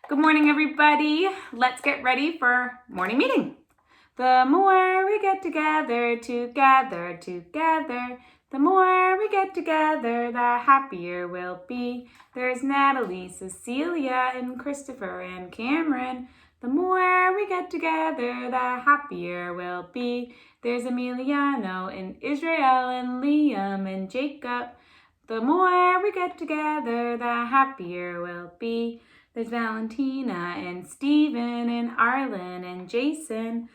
Good morning, everybody. Let's get ready for morning meeting. The more we get together, the more we get together, the happier we'll be. There's Natalie, Cecilia, and Christopher, and Cameron. The more we get together, the happier we'll be. There's Emiliano, and Israel, and Liam, and Jacob. The more we get together, the happier we'll be. There's Valentina and Steven and Arlen and Jason.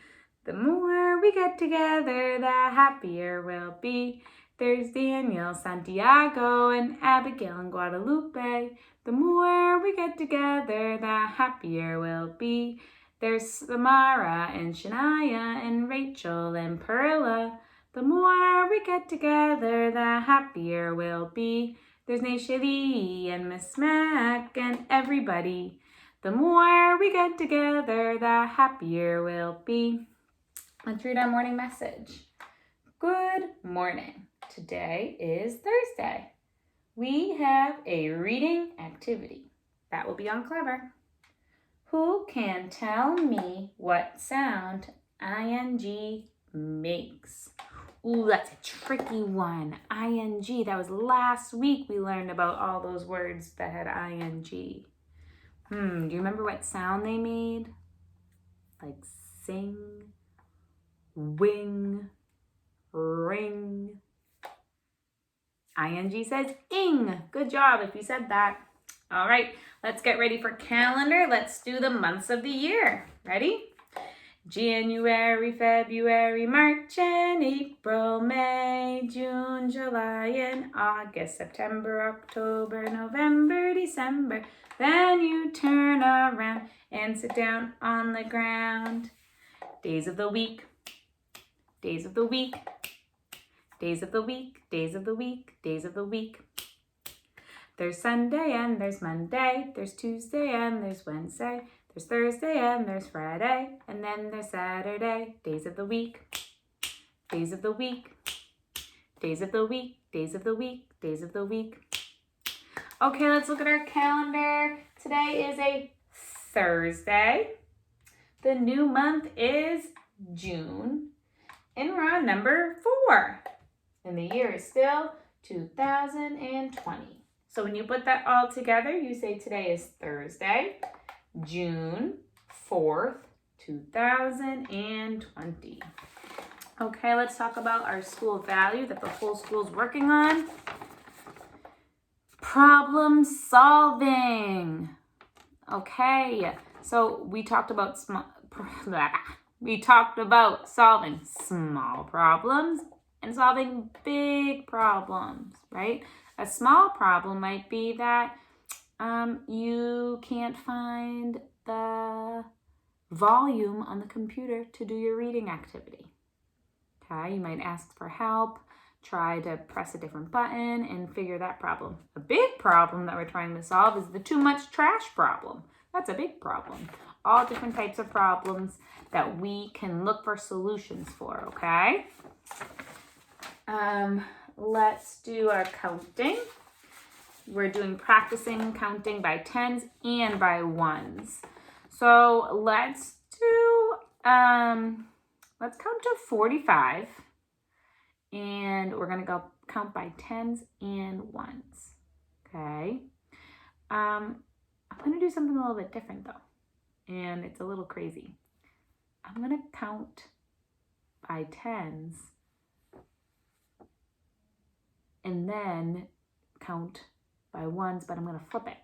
The more we get together, the happier we'll be. There's Daniel, Santiago, and Abigail and Guadalupe. The more we get together, the happier we'll be. There's Samara and Shania and Rachel and Perla. The more we get together, the happier we'll be. There's Nashali and Miss Mac and everybody. The more we get together, the happier we'll be. Let's read our morning message. Good morning. Today is Thursday. We have a reading activity. That will be on Clever. Who can tell me what sound ing makes? Ooh, that's a tricky one. ING. That was last week we learned about all those words that had ING. Do you remember what sound they made? Like sing, wing, ring. ING says ing. Good job if you said that. All right, let's get ready for calendar. Let's do the months of the year. Ready? January, February, March, and April, May, June, July, and August, September, October, November, December. Then you turn around and sit down on the ground. Days of the week, days of the week, days of the week, days of the week, days of the week. There's Sunday and there's Monday, there's Tuesday and there's Wednesday. There's Thursday and there's Friday, and then there's Saturday. Days of the week, days of the week, days of the week, days of the week, days of the week. Okay, let's look at our calendar. Today is a Thursday. The new month is June, and we're on number 4. And the year is still 2020. So when you put that all together, you say today is Thursday, June 4th, 2020. Okay, let's talk about our school value that the whole school is working on. Problem solving. Okay, so we talked about solving small problems and solving big problems, right? A small problem might be that you can't find the volume on the computer to do your reading activity. Okay, you might ask for help, try to press a different button and figure that problem. A big problem that we're trying to solve is the too much trash problem. That's a big problem. All different types of problems that we can look for solutions for, okay? Let's do our counting. We're doing practicing counting by tens and by ones. So let's count to 45, and we're gonna go count by tens and ones. Okay. I'm gonna do something a little bit different though, and it's a little crazy. I'm gonna count by tens and then count by ones, but I'm going to flip it.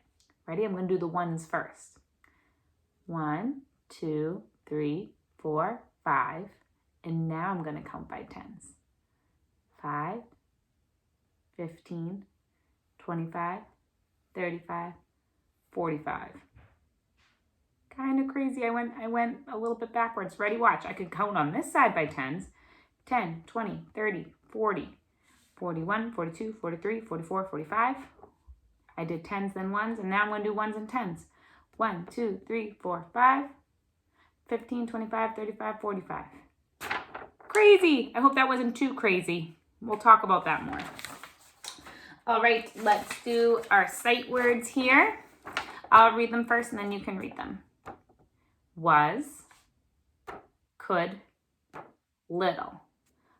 Ready? I'm going to do the ones first. 1, 2, 3, 4, 5. And now I'm going to count by tens. 5, 15, 25, 35, 45. Kind of crazy. I went a little bit backwards. Ready? Watch. I could count on this side by tens. 10, 20, 30, 40, 41, 42, 43, 44, 45. I did tens then ones, and now I'm going to do ones and tens. 1, 2, 3, 4, 5, 15, 25, 35, 45. Crazy. I hope that wasn't too crazy. We'll talk about that more. All right, let's do our sight words here. I'll read them first and then you can read them. Was, could, little.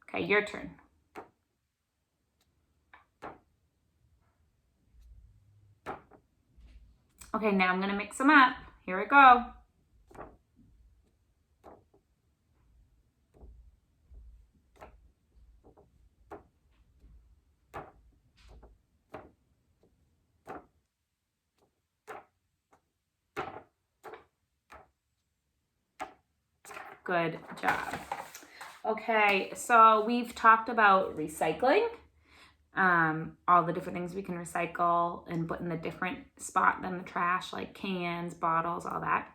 Okay, your turn. Okay, now I'm going to mix them up. Here we go. Good job. Okay, so we've talked about recycling, all the different things we can recycle and put in a different spot than the trash, like cans, bottles, all that.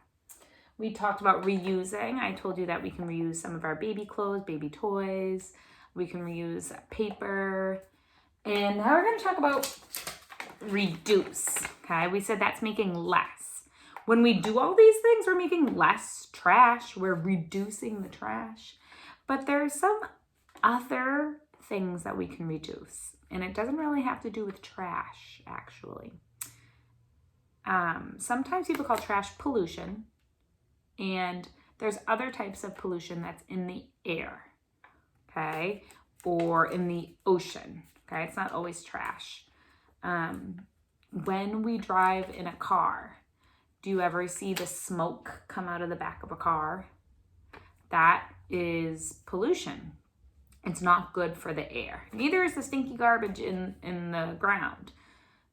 We talked about reusing. I told you that we can reuse some of our baby clothes, baby toys. We can reuse paper. And now we're going to talk about reduce. Okay, we said that's making less. When we do all these things, we're making less trash. We're reducing the trash. But there's some other things that we can reduce. And it doesn't really have to do with trash, actually. Sometimes people call trash pollution. And there's other types of pollution that's in the air, okay? Or in the ocean, okay? It's not always trash. When we drive in a car, do you ever see the smoke come out of the back of a car? That is pollution. It's not good for the air. Neither is the stinky garbage in the ground.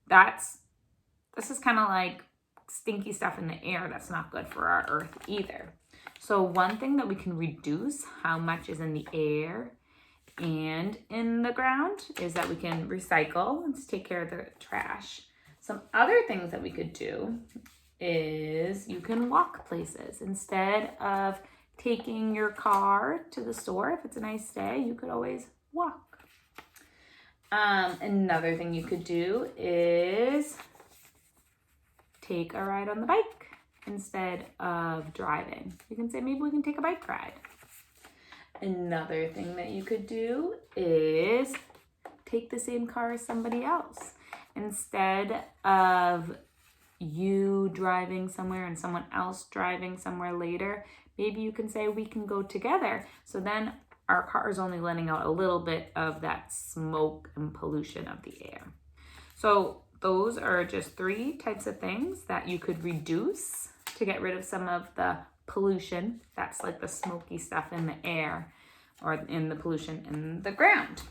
This is kind of like stinky stuff in the air that's not good for our earth either. So one thing that we can reduce how much is in the air and in the ground is that we can recycle and take care of the trash. Some other things that we could do is you can walk places. Instead of taking your car to the store, if it's a nice day, you could always walk. Another thing you could do is take a ride on the bike instead of driving. You can say, maybe we can take a bike ride. Another thing that you could do is take the same car as somebody else. Instead of you driving somewhere and someone else driving somewhere later, maybe you can say we can go together. So then our car is only letting out a little bit of that smoke and pollution of the air. So those are just 3 types of things that you could reduce to get rid of some of the pollution. That's like the smoky stuff in the air or in the pollution in the ground.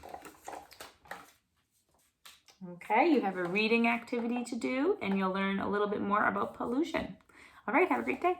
Okay, you have a reading activity to do and you'll learn a little bit more about pollution. All right, have a great day.